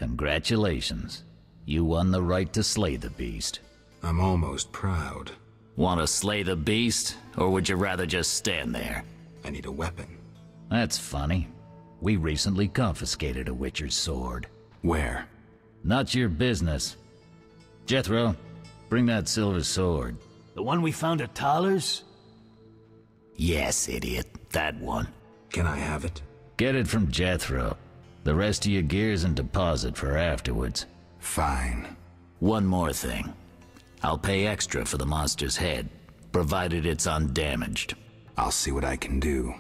Congratulations. You won the right to slay the beast. I'm almost proud. Want to slay the beast, or would you rather just stand there? I need a weapon. That's funny. We recently confiscated a Witcher's sword. Where? Not your business. Jethro, bring that silver sword. The one we found at Thaler's? Yes, idiot. That one. Can I have it? Get it from Jethro. The rest of your gear's in deposit for afterwards. Fine. One more thing. I'll pay extra for the monster's head, provided it's undamaged. I'll see what I can do.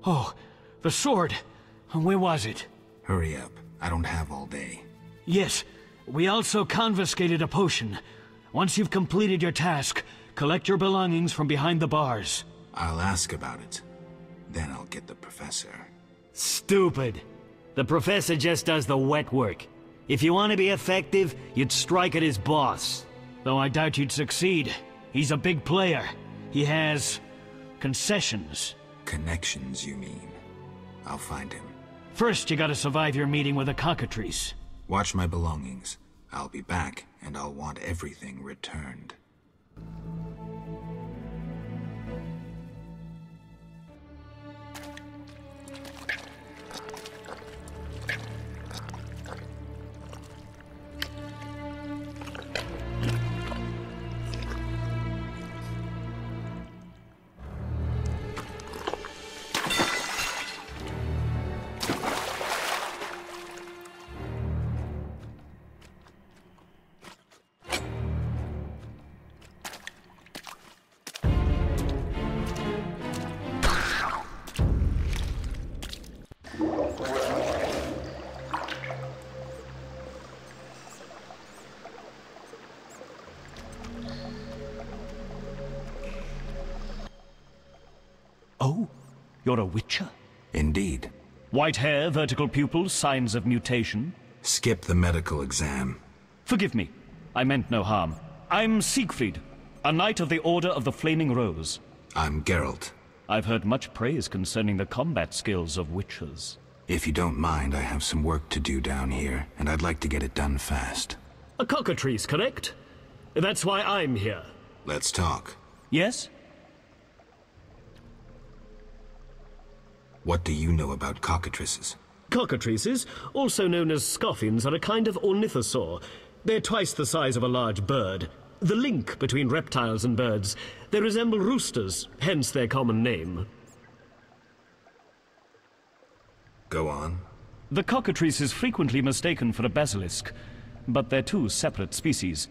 Oh, the sword. Where was it? Hurry up. I don't have all day. Yes, we also confiscated a potion. Once you've completed your task, collect your belongings from behind the bars. I'll ask about it. Then I'll get the professor. Stupid. The professor just does the wet work. If you want to be effective, you'd strike at his boss. Though I doubt you'd succeed. He's a big player. He has concessions. Connections, you mean? I'll find him. First, you gotta survive your meeting with the cockatrice. Watch my belongings. I'll be back, and I'll want everything returned. Oh? You're a Witcher? Indeed. White hair, vertical pupils, signs of mutation? Skip the medical exam. Forgive me. I meant no harm. I'm Siegfried, a knight of the Order of the Flaming Rose. I'm Geralt. I've heard much praise concerning the combat skills of Witchers. If you don't mind, I have some work to do down here, and I'd like to get it done fast. A cockatrice, correct? That's why I'm here. Let's talk. Yes? What do you know about cockatrices? Cockatrices, also known as scoffins, are a kind of ornithosaur. They're twice the size of a large bird. The link between reptiles and birds. They resemble roosters, hence their common name. Go on. The cockatrice is frequently mistaken for a basilisk, but they're two separate species.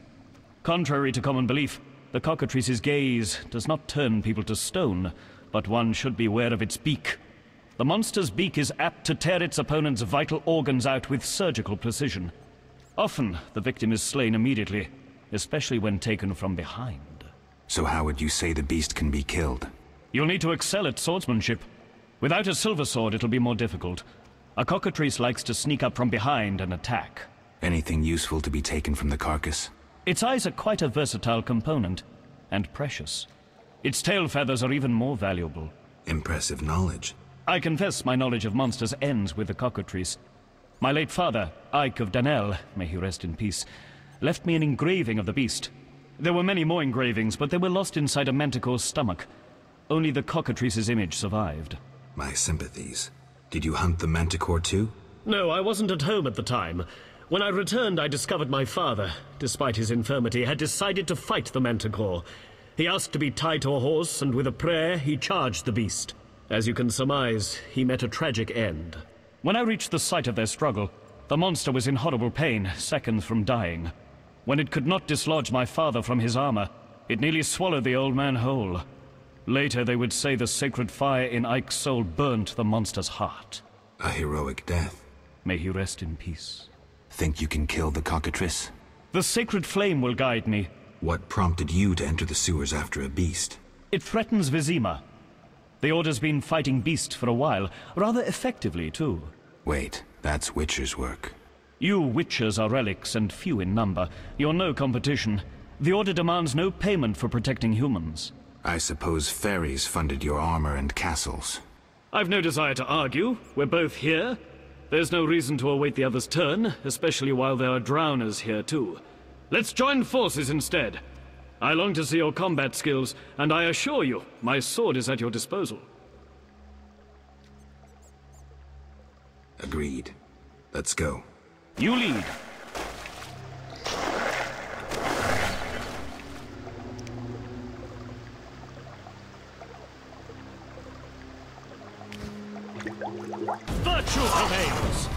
Contrary to common belief, the cockatrice's gaze does not turn people to stone, but one should beware of its beak. The monster's beak is apt to tear its opponent's vital organs out with surgical precision. Often, the victim is slain immediately, especially when taken from behind. So how would you say the beast can be killed? You'll need to excel at swordsmanship. Without a silver sword, it'll be more difficult. A cockatrice likes to sneak up from behind and attack. Anything useful to be taken from the carcass? Its eyes are quite a versatile component, and precious. Its tail feathers are even more valuable. Impressive knowledge. I confess my knowledge of monsters ends with the cockatrice. My late father, Ike of Danel, may he rest in peace, left me an engraving of the beast. There were many more engravings, but they were lost inside a manticore's stomach. Only the cockatrice's image survived. My sympathies. Did you hunt the manticore too? No, I wasn't at home at the time. When I returned, I discovered my father, despite his infirmity, had decided to fight the manticore. He asked to be tied to a horse, and with a prayer, he charged the beast. As you can surmise, he met a tragic end. When I reached the site of their struggle, the monster was in horrible pain, seconds from dying. When it could not dislodge my father from his armor, it nearly swallowed the old man whole. Later, they would say the sacred fire in Ike's soul burnt the monster's heart. A heroic death. May he rest in peace. Think you can kill the cockatrice? The sacred flame will guide me. What prompted you to enter the sewers after a beast? It threatens Vizima. The Order's been fighting beast for a while, rather effectively, too. Wait, that's Witcher's work. You Witchers are relics and few in number. You're no competition. The Order demands no payment for protecting humans. I suppose fairies funded your armor and castles. I've no desire to argue. We're both here. There's no reason to await the other's turn, especially while there are drowners here too. Let's join forces instead. I long to see your combat skills, and I assure you, my sword is at your disposal. Agreed. Let's go. You lead. Virtue prevails!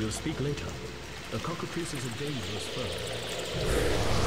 We'll speak later. A cockatrice is a dangerous foe.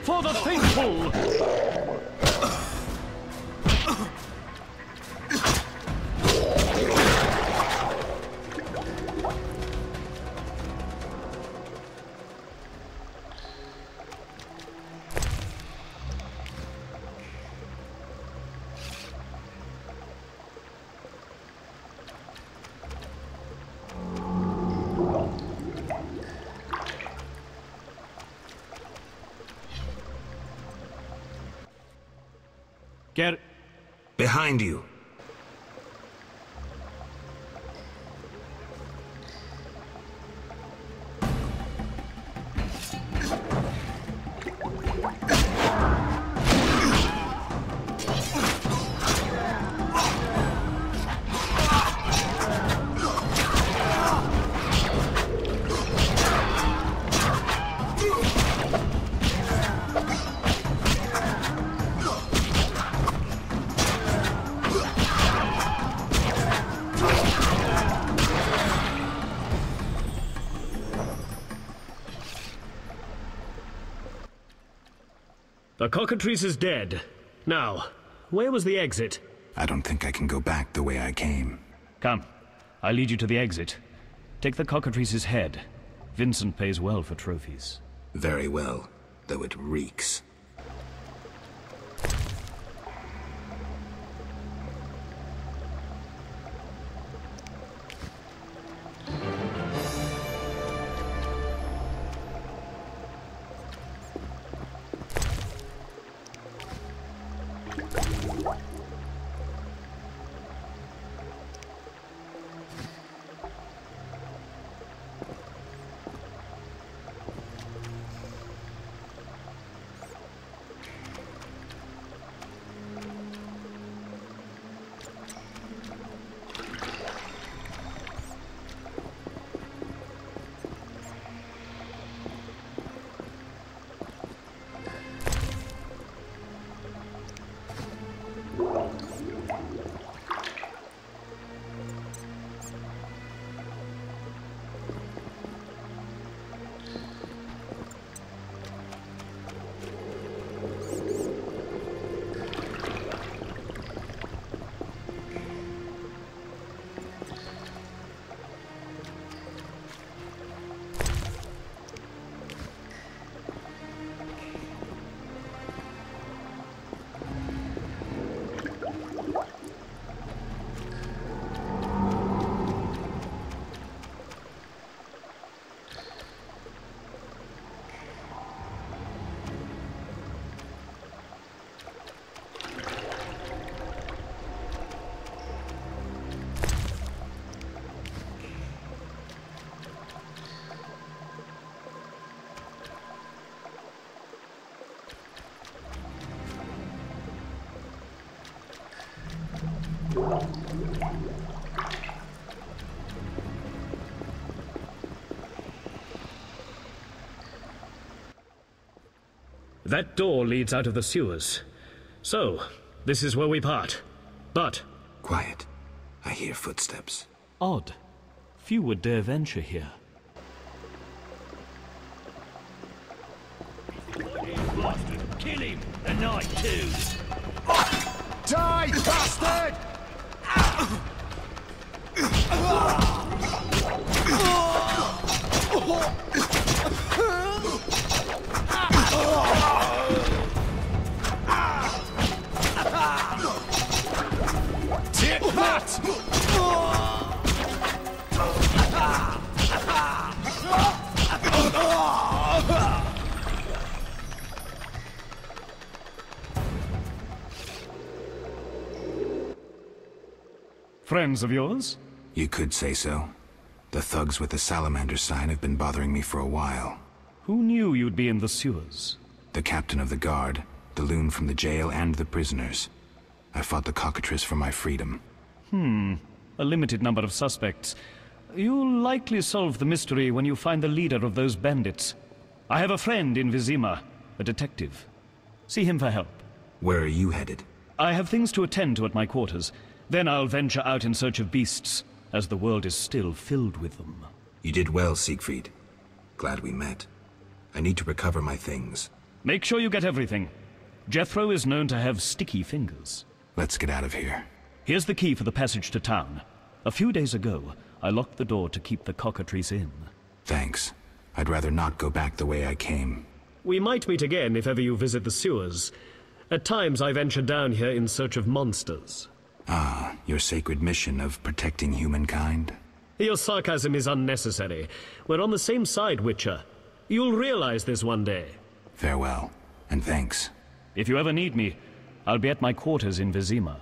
For the faithful! Get... Behind you. The cockatrice is dead. Now, where was the exit? I don't think I can go back the way I came. Come. I'll lead you to the exit. Take the cockatrice's head. Vincent pays well for trophies. Very well, though it reeks. That door leads out of the sewers. So, this is where we part. But... Quiet. I hear footsteps. Odd. Few would dare venture here. Kill him! The night too! Die, bastard! Take that! Friends of yours? You could say so. The thugs with the salamander sign have been bothering me for a while. Who knew you'd be in the sewers? The captain of the guard, the loon from the jail, and the prisoners. I fought the cockatrice for my freedom. A limited number of suspects. You'll likely solve the mystery when you find the leader of those bandits. I have a friend in Vizima, a detective. See him for help. Where are you headed? I have things to attend to at my quarters. Then I'll venture out in search of beasts, as the world is still filled with them. You did well, Siegfried. Glad we met. I need to recover my things. Make sure you get everything. Jethro is known to have sticky fingers. Let's get out of here. Here's the key for the passage to town. A few days ago, I locked the door to keep the cockatrice in. Thanks. I'd rather not go back the way I came. we might meet again if ever you visit the sewers. At times I venture down here in search of monsters. Ah, your sacred mission of protecting humankind? Your sarcasm is unnecessary. We're on the same side, Witcher. You'll realize this one day. Farewell, and thanks. If you ever need me, I'll be at my quarters in Vizima.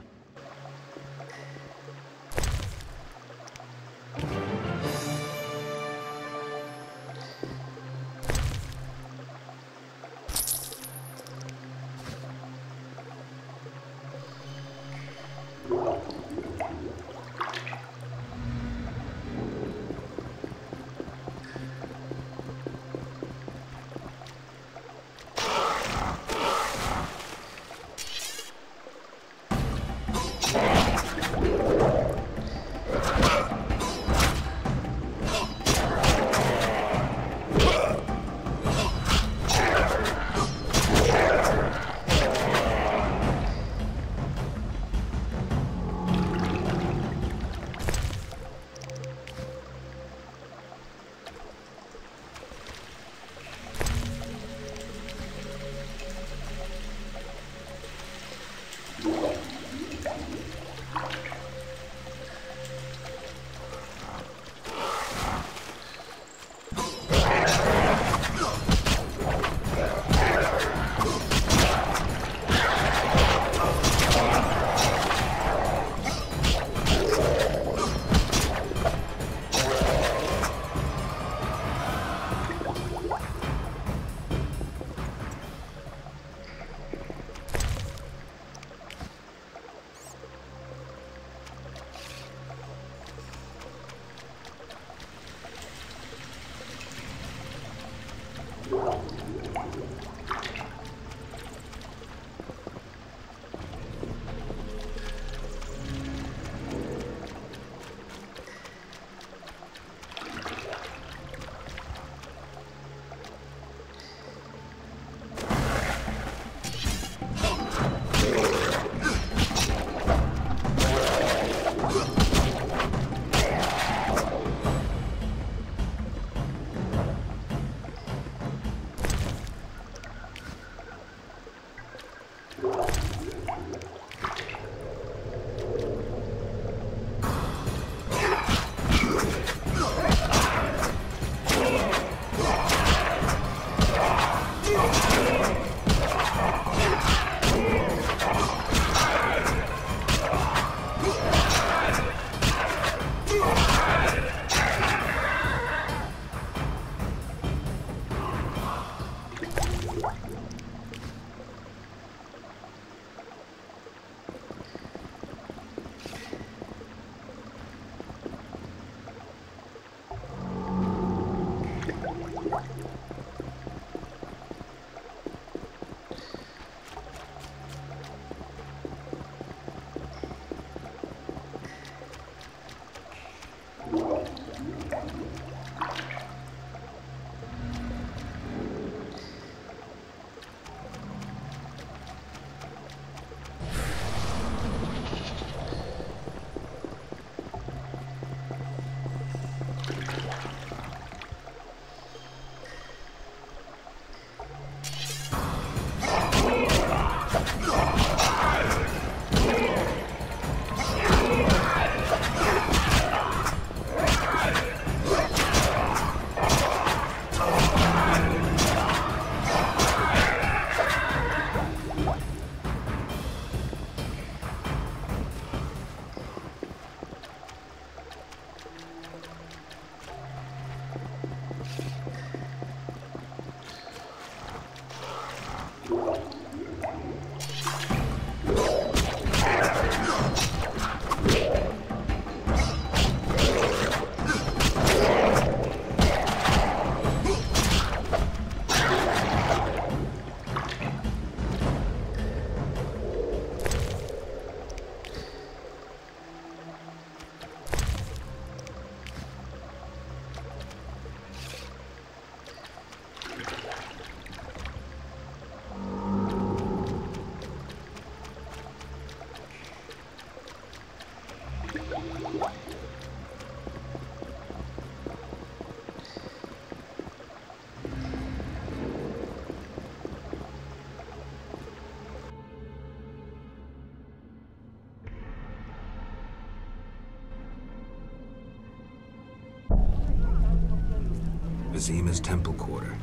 Vizima's temple quarter.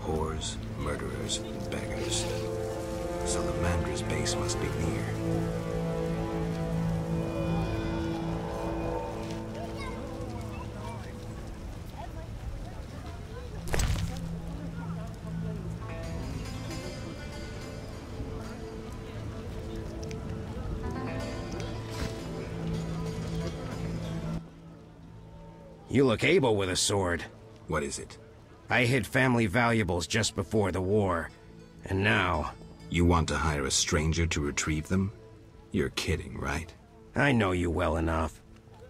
Whores, murderers, beggars. Salamandra's base must be near. You look able with a sword. What is it? I hid family valuables just before the war. And now... You want to hire a stranger to retrieve them? You're kidding, right? I know you well enough.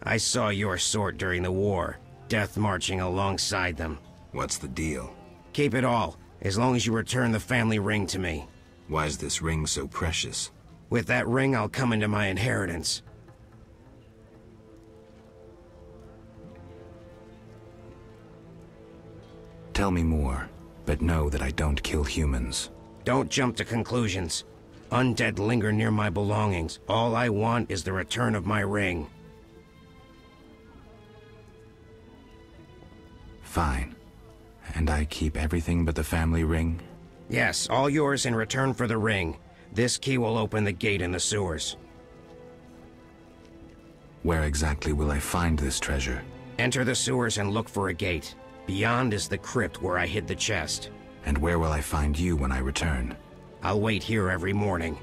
I saw your sort during the war, death marching alongside them. What's the deal? Keep it all, as long as you return the family ring to me. Why's this ring so precious? With that ring, I'll come into my inheritance. Tell me more, but know that I don't kill humans. Don't jump to conclusions. Undead linger near my belongings. All I want is the return of my ring. Fine. And I keep everything but the family ring? Yes, all yours in return for the ring. This key will open the gate in the sewers. Where exactly will I find this treasure? Enter the sewers and look for a gate. Beyond is the crypt where I hid the chest. And where will I find you when I return? I'll wait here every morning.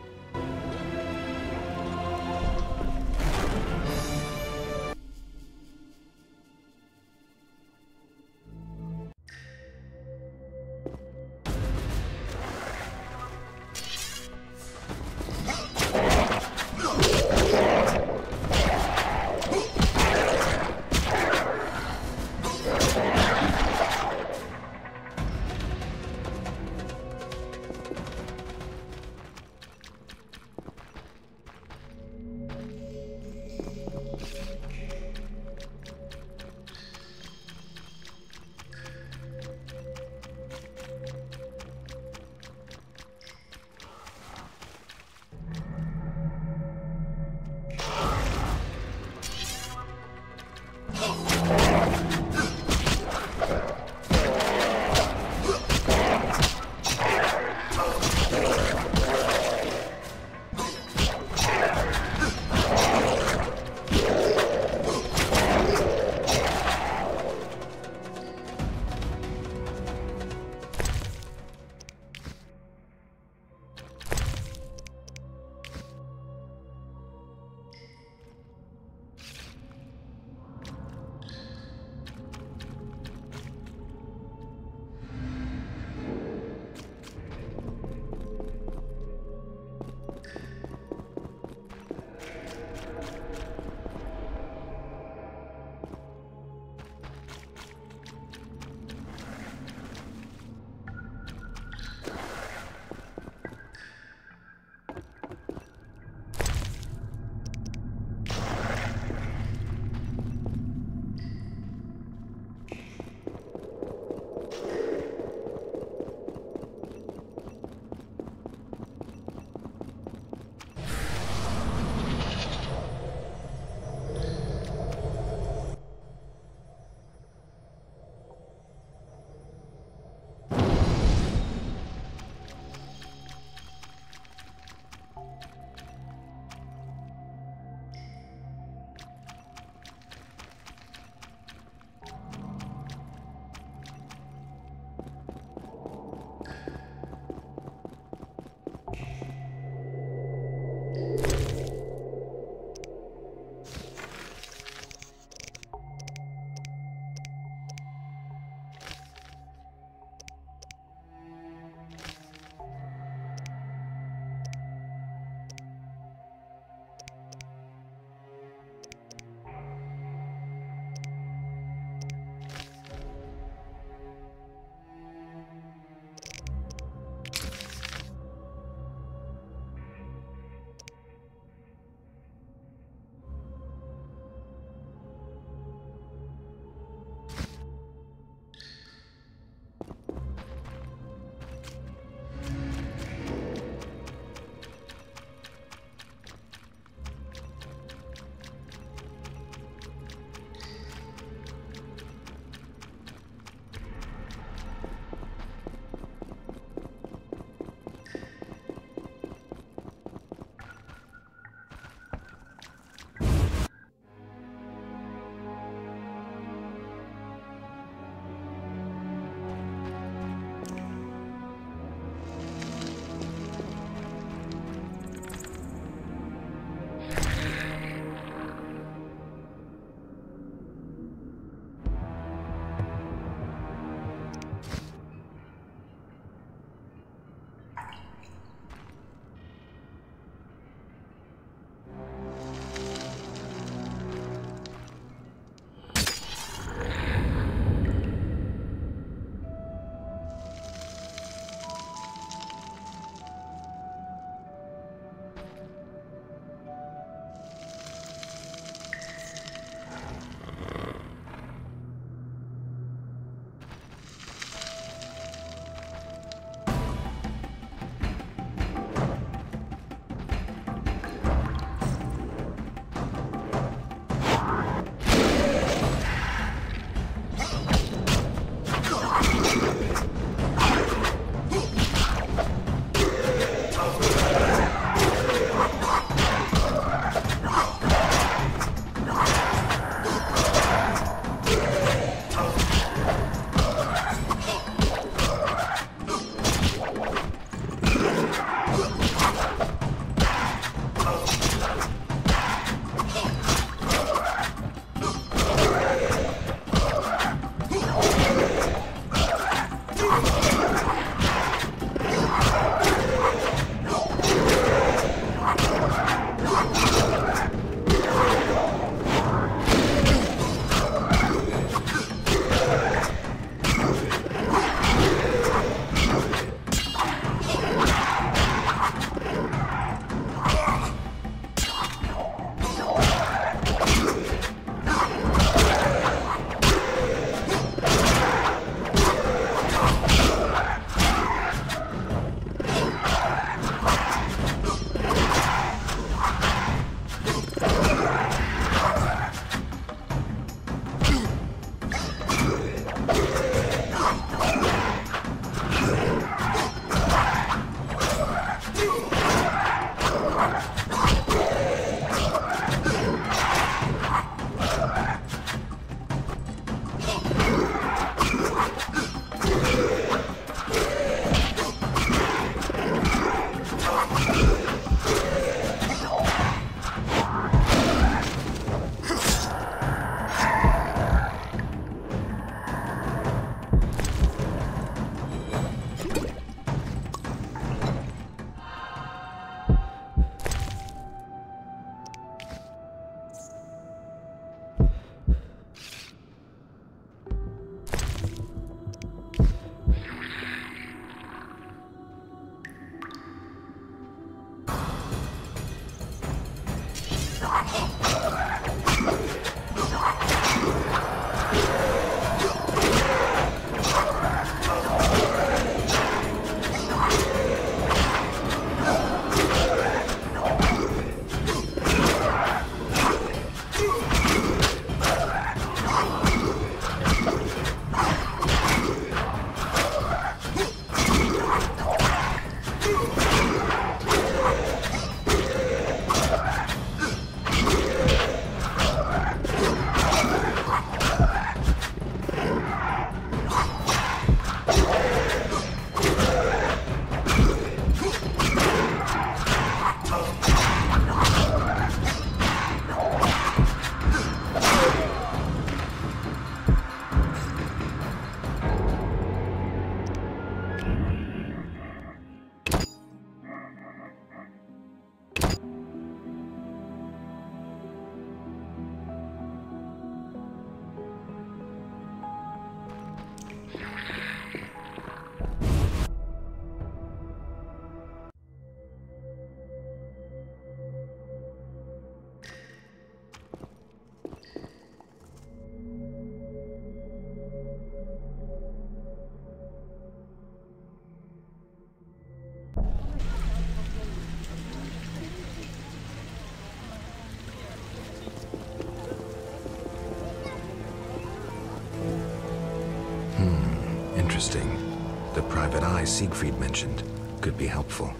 supplies Siegfried mentioned could be helpful.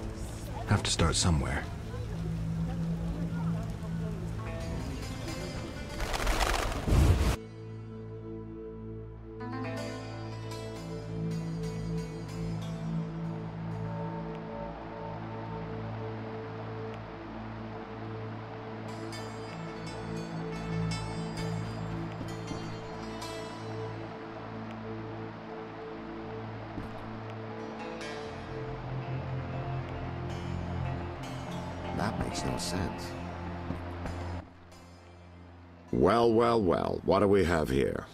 Have to start somewhere. That makes no sense. Well, well, well. What do we have here?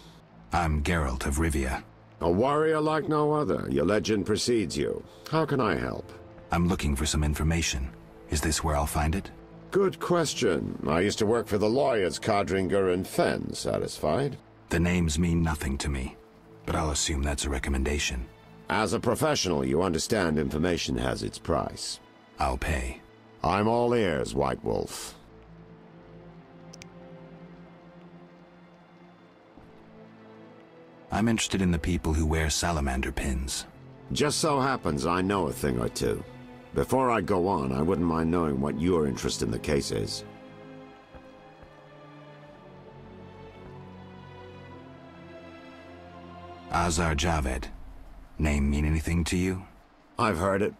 I'm Geralt of Rivia. A warrior like no other. Your legend precedes you. How can I help? I'm looking for some information. Is this where I'll find it? Good question. I used to work for the lawyers Codringer and Fenn. Satisfied? The names mean nothing to me, but I'll assume that's a recommendation. As a professional, you understand information has its price. I'll pay. I'm all ears, White Wolf. I'm interested in the people who wear salamander pins. Just so happens I know a thing or two. Before I go on, I wouldn't mind knowing what your interest in the case is. Azar Javed. Name mean anything to you? I've heard it.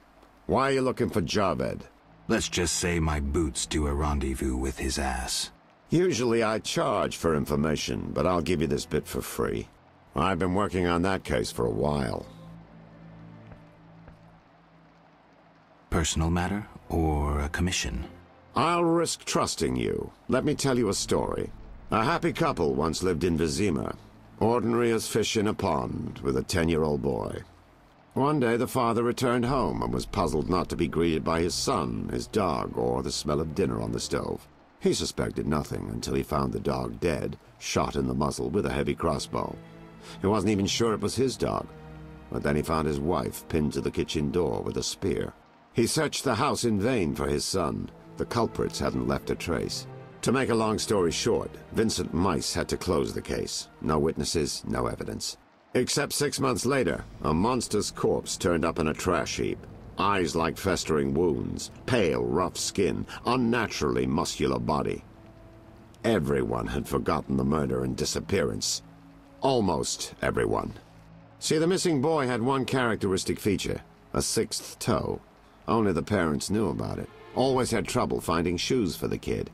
Why are you looking for Javed? Let's just say my boots do a rendezvous with his ass. Usually I charge for information, but I'll give you this bit for free. I've been working on that case for a while. Personal matter or a commission? I'll risk trusting you. Let me tell you a story. A happy couple once lived in Vizima. Ordinary as fish in a pond, with a 10-year-old boy. One day the father returned home and was puzzled not to be greeted by his son, his dog, or the smell of dinner on the stove. He suspected nothing until he found the dog dead, shot in the muzzle with a heavy crossbow. He wasn't even sure it was his dog, but then he found his wife pinned to the kitchen door with a spear. He searched the house in vain for his son. The culprits hadn't left a trace. To make a long story short, Vincent Mice had to close the case. No witnesses, no evidence. Except 6 months later, a monster's corpse turned up in a trash heap. Eyes like festering wounds, pale, rough skin, unnaturally muscular body. Everyone had forgotten the murder and disappearance. Almost everyone. See, the missing boy had one characteristic feature, a 6th toe. Only the parents knew about it. Always had trouble finding shoes for the kid.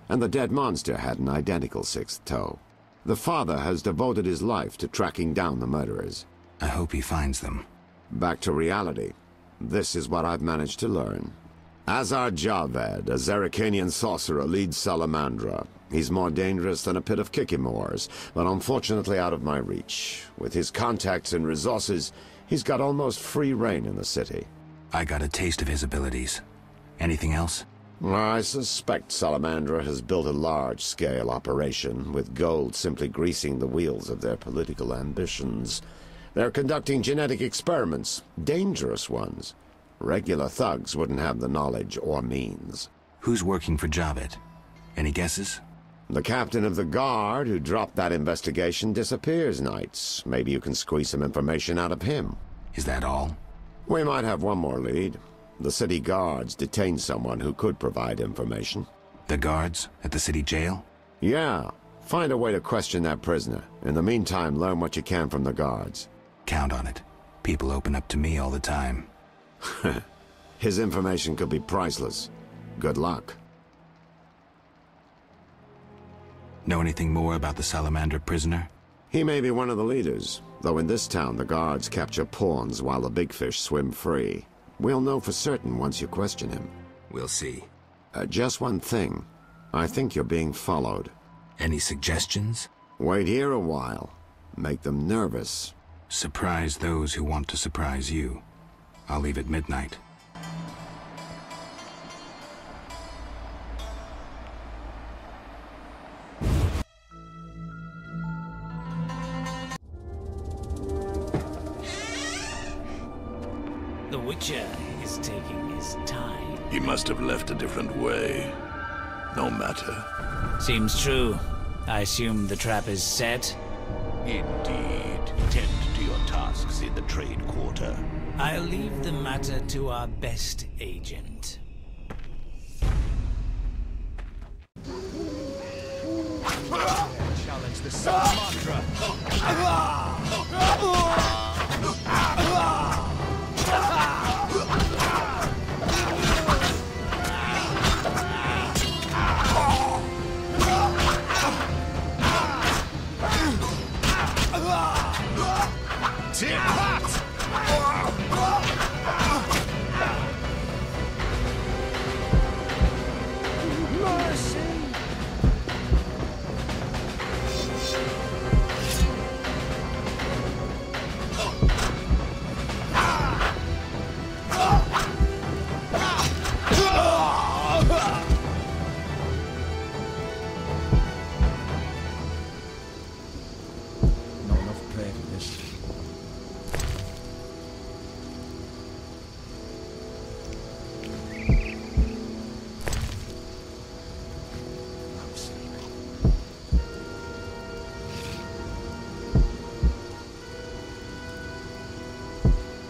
And the dead monster had an identical 6th toe. The father has devoted his life to tracking down the murderers. I hope he finds them. Back to reality. This is what I've managed to learn. Azar Javed, a Zerrikanian sorcerer, leads Salamandra. He's more dangerous than a pit of Kikimors, but unfortunately out of my reach. With his contacts and resources, he's got almost free reign in the city. I got a taste of his abilities. Anything else? I suspect Salamandra has built a large-scale operation, with gold simply greasing the wheels of their political ambitions. They're conducting genetic experiments, dangerous ones. Regular thugs wouldn't have the knowledge or means. Who's working for Javed? Any guesses? The captain of the guard who dropped that investigation disappears nights. Maybe you can squeeze some information out of him. Is that all? We might have one more lead. The city guards detained someone who could provide information. The guards at the city jail? Yeah. Find a way to question that prisoner. In the meantime, learn what you can from the guards. Count on it. People open up to me all the time. His information could be priceless. Good luck. Know anything more about the Salamander prisoner? He may be one of the leaders, though in this town the guards capture pawns while the big fish swim free. We'll know for certain once you question him. We'll see. Just one thing. I think you're being followed. Any suggestions? Wait here a while. Make them nervous. Surprise those who want to surprise you. I'll leave at midnight. The Witcher is taking his time. He must have left a different way. No matter. Seems true. I assume the trap is set? Indeed. Tend to your tasks in the trade quarter. I'll leave the matter to our best agent. Challenge the Sun Mantra. Tip hat! Not enough prayer for this. I'm sleeping.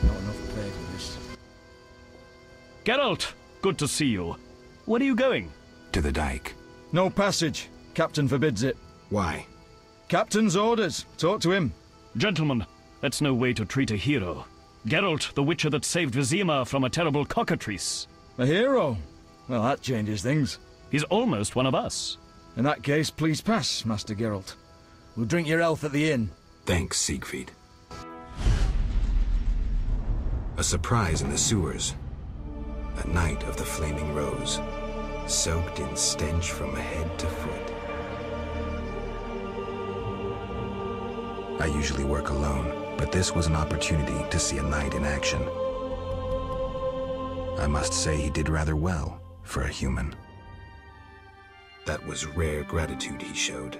Not enough prayer for this. Geralt, good to see you. Where are you going? To the dike. No passage. Captain forbids it. Why? Captain's orders. Talk to him. Gentlemen, that's no way to treat a hero. Geralt, the witcher that saved Vizima from a terrible cockatrice. A hero? Well, that changes things. He's almost one of us. In that case, please pass, Master Geralt. We'll drink your health at the inn. Thanks, Siegfried. A surprise in the sewers. A night of the Flaming Rose, soaked in stench from head to foot. I usually work alone, but this was an opportunity to see a knight in action. I must say he did rather well for a human. That was rare gratitude he showed.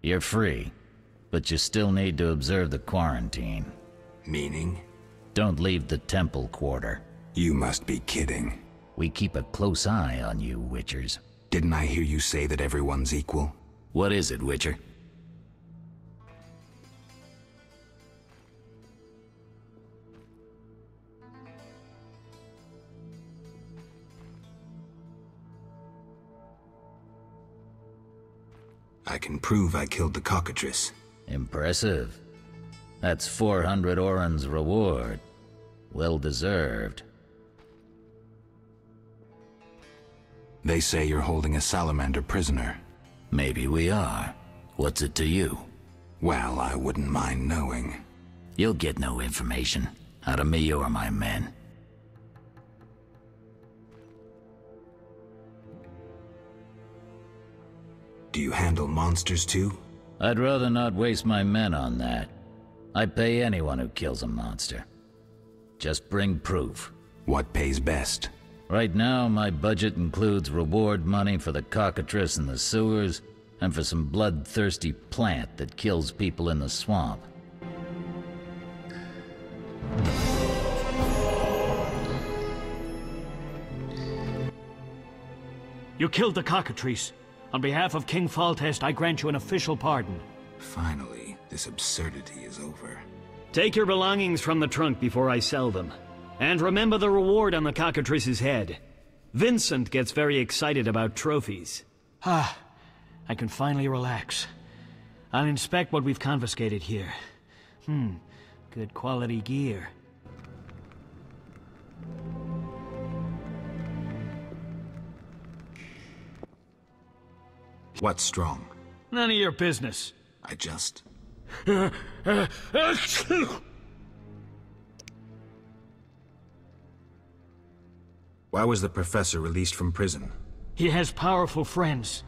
You're free, but you still need to observe the quarantine. Meaning? Don't leave the temple quarter. You must be kidding. We keep a close eye on you, Witchers. Didn't I hear you say that everyone's equal? What is it, Witcher? I can prove I killed the cockatrice. Impressive. That's 400 Oren's reward. Well deserved. They say you're holding a salamander prisoner. Maybe we are. What's it to you? Well, I wouldn't mind knowing. You'll get no information. Out of me or my men. Do you handle monsters too? I'd rather not waste my men on that. I pay anyone who kills a monster. Just bring proof. What pays best? Right now, my budget includes reward money for the cockatrice in the sewers, and for some bloodthirsty plant that kills people in the swamp. You killed the cockatrice. On behalf of King Foltest, I grant you an official pardon. Finally, this absurdity is over. Take your belongings from the trunk before I sell them. And remember the reward on the cockatrice's head. Vincent gets very excited about trophies. Ah, I can finally relax. I'll inspect what we've confiscated here. Good quality gear. What's strong? None of your business. I just... Why was the professor released from prison? He has powerful friends.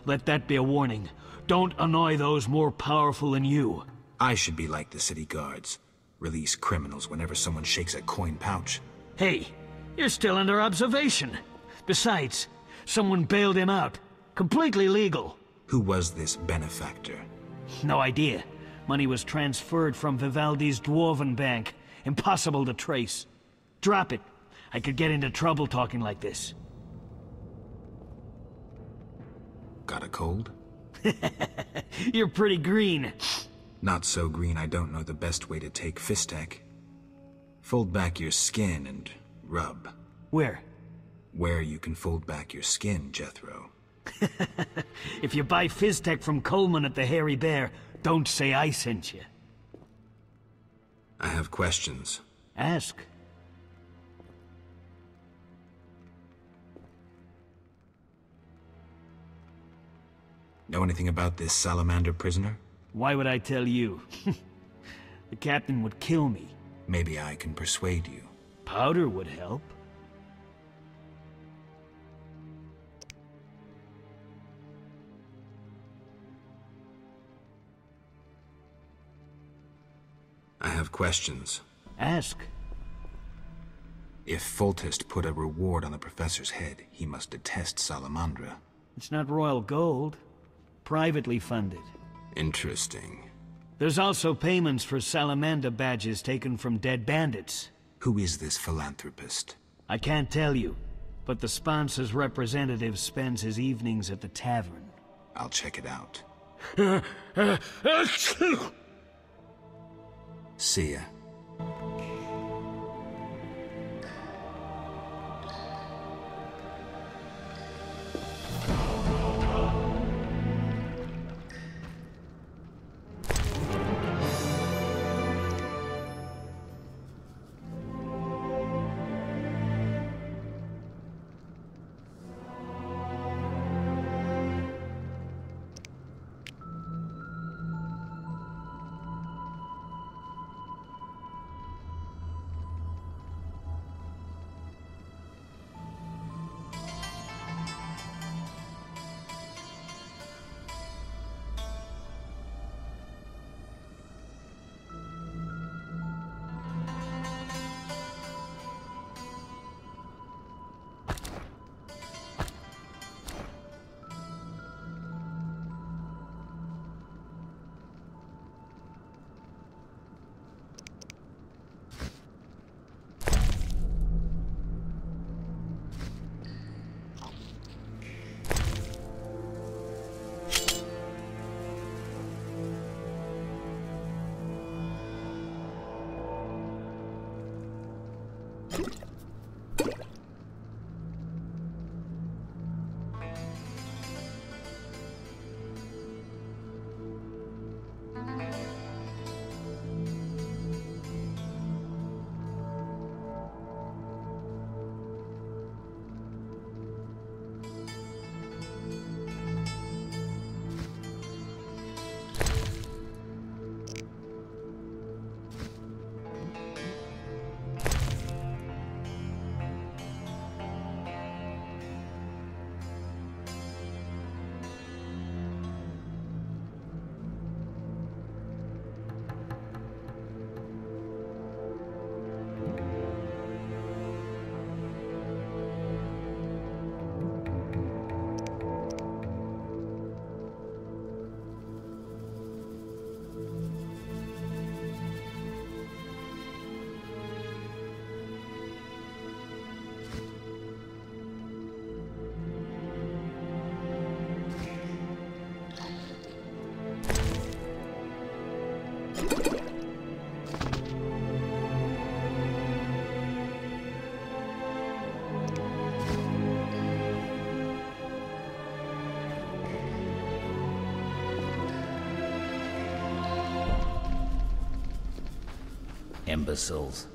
Let that be a warning. Don't annoy those more powerful than you. I should be like the city guards. Release criminals whenever someone shakes a coin pouch. Hey, you're still under observation. Besides, someone bailed him out. Completely legal. Who was this benefactor? No idea. Money was transferred from Vivaldi's Dwarven Bank. Impossible to trace. Drop it. I could get into trouble talking like this. Got a cold? You're pretty green. Not so green I don't know the best way to take Fistek. Fold back your skin and rub. Where? Where you can fold back your skin, Jethro. If you buy Fizztech from Coleman at the Hairy Bear, don't say I sent you. I have questions. Ask. Know anything about this salamander prisoner? Why would I tell you? The captain would kill me. Maybe I can persuade you. Powder would help. I have questions. Ask. If Foltest put a reward on the professor's head, he must detest Salamandra. It's not royal gold. Privately funded. Interesting. There's also payments for Salamander badges taken from dead bandits. Who is this philanthropist? I can't tell you, but the sponsor's representative spends his evenings at the tavern. I'll check it out. See ya. imbeciles.